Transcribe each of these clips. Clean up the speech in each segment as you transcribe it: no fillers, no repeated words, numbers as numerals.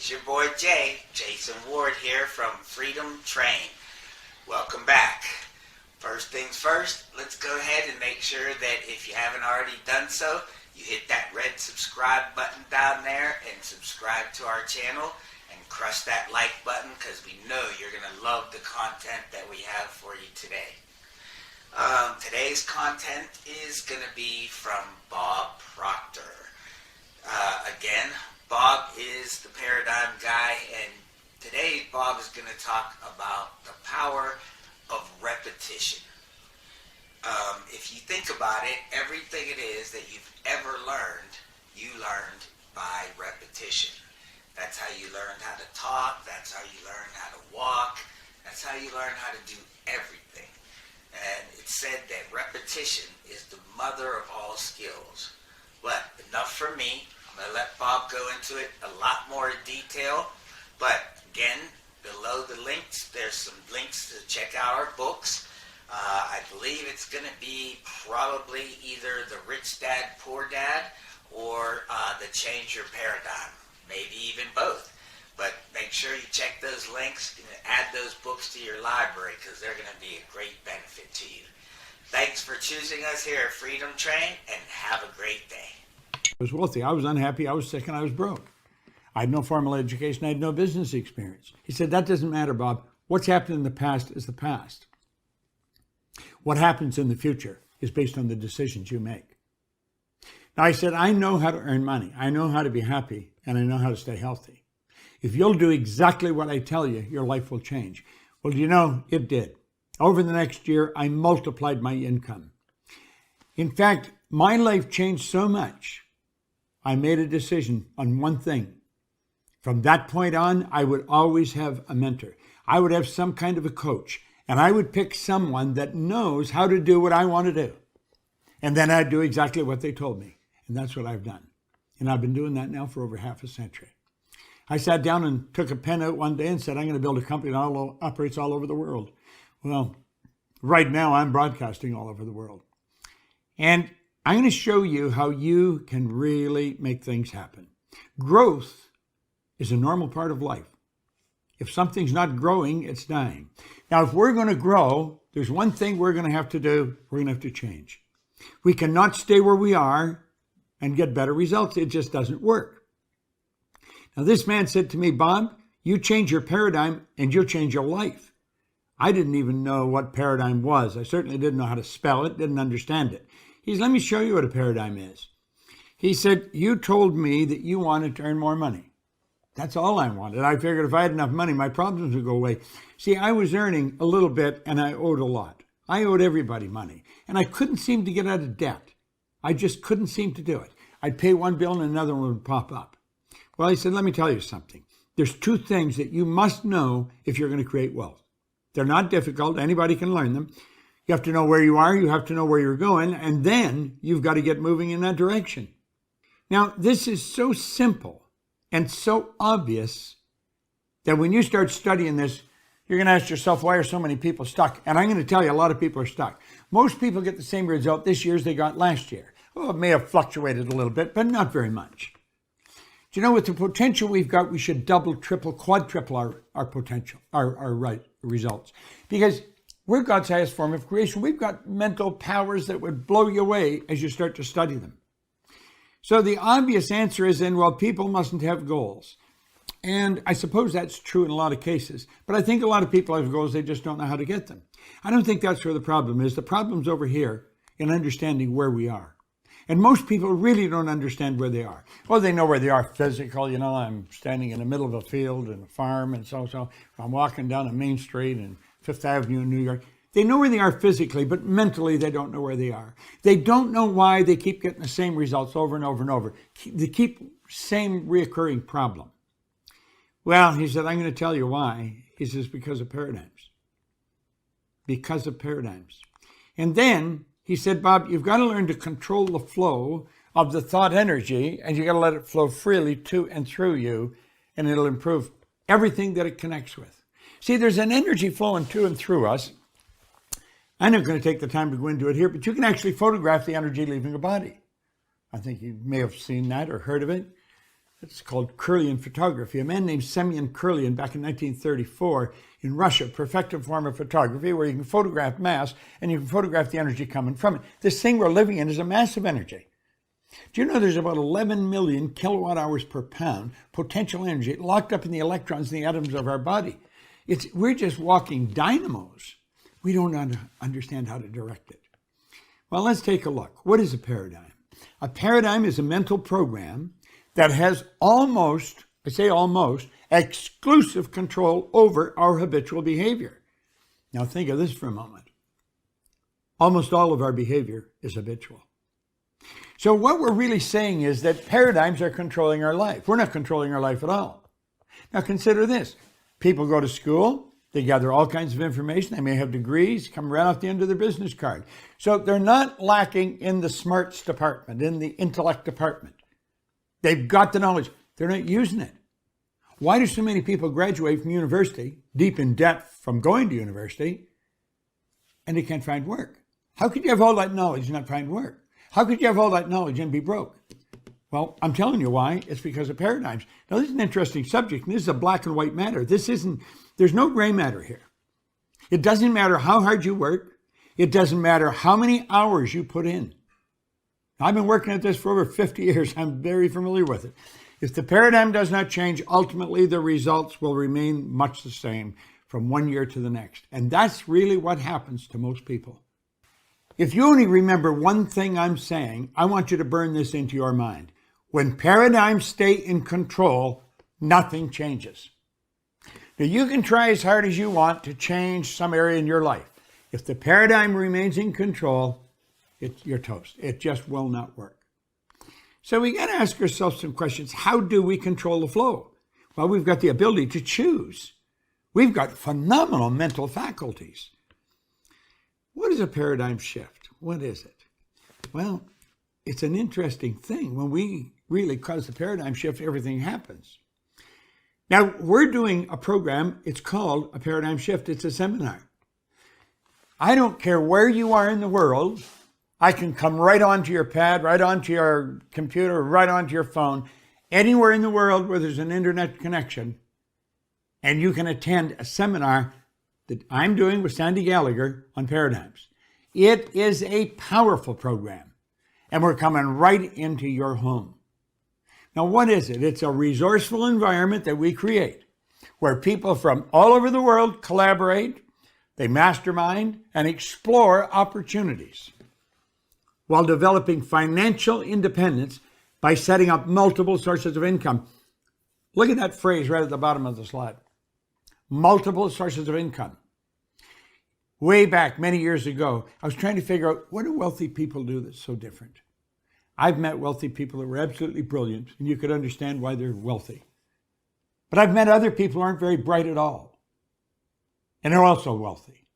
It's your boy Jay, Jason Ward here from Freedom Train. Welcome back. First things first, let's go ahead and make sure that if you haven't already done so, you hit that red subscribe button down there and subscribe to our channel and crush that like button because we know you're going to love the content that we have for you today. Today's content is going to be from Bob Proctor. Again, Bob is the paradigm guy, and today Bob is going to talk about the power of repetition. If you think about it, everything it is that you've ever learned, you learned by repetition. That's how you learned how to talk, that's how you learned how to walk, that's how you learn how to do everything. And it's said that repetition is the mother of all skills. But enough for me. I'm going to let Bob go into it a lot more detail. But again, below the links, there's some links to check out our books. I believe it's going to be probably either The Rich Dad, Poor Dad or The Change Your Paradigm. Maybe even both. But make sure you check those links and add those books to your library because they're going to be a great benefit to you. Thanks for choosing us here at Freedom Train, and have a great day. I was wealthy. I was unhappy. I was sick, and I was broke. I had no formal education. I had no business experience. He said, that doesn't matter, Bob. What's happened in the past is the past. What happens in the future is based on the decisions you make. Now, I said, I know how to earn money. I know how to be happy, and I know how to stay healthy. If you'll do exactly what I tell you, your life will change. Well, you know, it did. Over the next year, I multiplied my income. In fact, my life changed so much, I made a decision on one thing. From that point on, I would always have a mentor. I would have some kind of a coach, and I would pick someone that knows how to do what I want to do. And then I'd do exactly what they told me. And that's what I've done. And I've been doing that now for over half a century. I sat down and took a pen out one day and said, I'm going to build a company that operates all over the world. Well, right now I'm broadcasting all over the world. And I'm going to show you how you can really make things happen. Growth is a normal part of life. If something's not growing, it's dying. Now, if we're going to grow, there's one thing we're going to have to do. We're going to have to change. We cannot stay where we are and get better results. It just doesn't work. Now, this man said to me, Bob, you change your paradigm and you'll change your life. I didn't even know what paradigm was. I certainly didn't know how to spell it, didn't understand it. He said, let me show you what a paradigm is. He said, you told me that you wanted to earn more money. That's all I wanted. I figured if I had enough money, my problems would go away. See, I was earning a little bit and I owed a lot. I owed everybody money. And I couldn't seem to get out of debt. I just couldn't seem to do it. I'd pay one bill and another one would pop up. Well, he said, let me tell you something. There's two things that you must know if you're going to create wealth. They're not difficult. Anybody can learn them. You have to know where you are. You have to know where you're going. And then you've got to get moving in that direction. Now, this is so simple and so obvious that when you start studying this, you're going to ask yourself, why are so many people stuck? And I'm going to tell you, a lot of people are stuck. Most people get the same result this year as they got last year. Well, it may have fluctuated a little bit, but not very much. Do you know, with the potential we've got, we should double, triple, quadruple our potential, our results. Because we're God's highest form of creation. We've got mental powers that would blow you away as you start to study them. So the obvious answer is then, well, people mustn't have goals. And I suppose that's true in a lot of cases. But I think a lot of people have goals, they just don't know how to get them. I don't think that's where the problem is. The problem's over here in understanding where we are. And most people really don't understand where they are. Well, they know where they are physical. You know, I'm standing in the middle of a field and a farm and so. I'm walking down a main street in Fifth Avenue in New York. They know where they are physically, but mentally they don't know where they are. They don't know why they keep getting the same results over and over and over. They keep same reoccurring problem. Well, he said, I'm going to tell you why. He says, because of paradigms. Because of paradigms. And then he said, Bob, you've got to learn to control the flow of the thought energy, and you got to let it flow freely to and through you, and it'll improve everything that it connects with. See, there's an energy flowing to and through us. I'm not going to take the time to go into it here, but you can actually photograph the energy leaving a body. I think you may have seen that or heard of it. It's called Kirlian photography. A man named Semyon Kirlian back in 1934 in Russia perfected a form of photography where you can photograph mass and you can photograph the energy coming from it. This thing we're living in is a massive energy. Do you know there's about 11 million kilowatt hours per pound potential energy locked up in the electrons in the atoms of our body? We're just walking dynamos. We don't understand how to direct it. Well, let's take a look. What is a paradigm? A paradigm is a mental program that has almost, I say almost, exclusive control over our habitual behavior. Now think of this for a moment. Almost all of our behavior is habitual. So what we're really saying is that paradigms are controlling our life. We're not controlling our life at all. Now consider this. People go to school, they gather all kinds of information, they may have degrees, come right off the end of their business card. So they're not lacking in the smarts department, in the intellect department. They've got the knowledge. They're not using it. Why do so many people graduate from university, deep in debt from going to university, and they can't find work? How could you have all that knowledge and not find work? How could you have all that knowledge and be broke? Well, I'm telling you why. It's because of paradigms. Now, this is an interesting subject, and this is a black and white matter. There's no gray matter here. It doesn't matter how hard you work. It doesn't matter how many hours you put in. I've been working at this for over 50 years. I'm very familiar with it. If the paradigm does not change, ultimately the results will remain much the same from one year to the next. And that's really what happens to most people. If you only remember one thing I'm saying, I want you to burn this into your mind. When paradigms stay in control, nothing changes. Now, you can try as hard as you want to change some area in your life. If the paradigm remains in control, you're toast. It just will not work. So we got to ask ourselves some questions. How do we control the flow? Well, we've got the ability to choose. We've got phenomenal mental faculties. What is a paradigm shift? What is it? Well, it's an interesting thing. When we really cause the paradigm shift, everything happens. Now, we're doing a program. It's called a paradigm shift. It's a seminar. I don't care where you are in the world. I can come right onto your pad, right onto your computer, right onto your phone, anywhere in the world where there's an internet connection, and you can attend a seminar that I'm doing with Sandy Gallagher on paradigms. It is a powerful program, and we're coming right into your home. Now, what is it? It's a resourceful environment that we create where people from all over the world collaborate, they mastermind, and explore opportunities while developing financial independence by setting up multiple sources of income. Look at that phrase right at the bottom of the slide. Multiple sources of income. Way back many years ago, I was trying to figure out, what do wealthy people do that's so different? I've met wealthy people that were absolutely brilliant, and you could understand why they're wealthy. But I've met other people who aren't very bright at all, and they're also wealthy.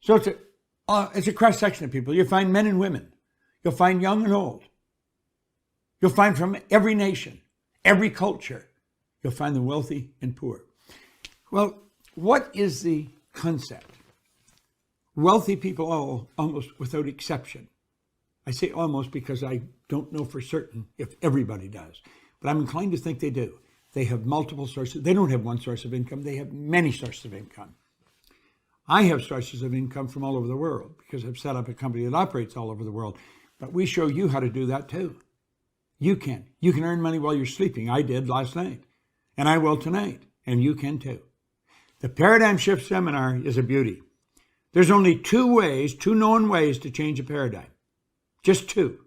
So it's a cross-section of people. You'll find men and women. You'll find young and old. You'll find from every nation, every culture. You'll find the wealthy and poor. Well, what is the concept? Wealthy people, all, almost without exception. I say almost because I don't know for certain if everybody does, but I'm inclined to think they do. They have multiple sources. They don't have one source of income. They have many sources of income. I have sources of income from all over the world because I've set up a company that operates all over the world. But we show you how to do that too. You can. You can earn money while you're sleeping. I did last night. And I will tonight. And you can too. The Paradigm Shift Seminar is a beauty. There's only two known ways to change a paradigm. Just two.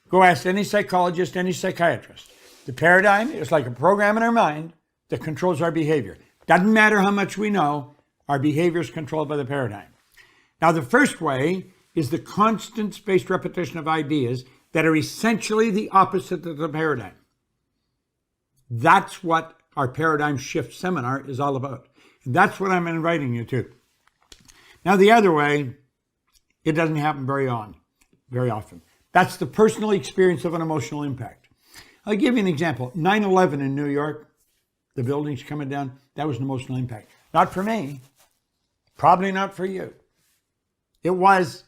Go ask any psychologist, any psychiatrist. The paradigm is like a program in our mind that controls our behavior. Doesn't matter how much we know. Our behavior is controlled by the paradigm. Now, the first way is the constant spaced repetition of ideas that are essentially the opposite of the paradigm. That's what our Paradigm Shift Seminar is all about. And that's what I'm inviting you to. Now, the other way, it doesn't happen very often. That's the personal experience of an emotional impact. I'll give you an example. 9/11 in New York, the buildings coming down, that was an emotional impact. Not for me. Probably not for you. It was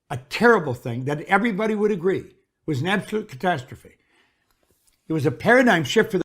a terrible thing that everybody would agree was an absolute catastrophe. It was a paradigm shift for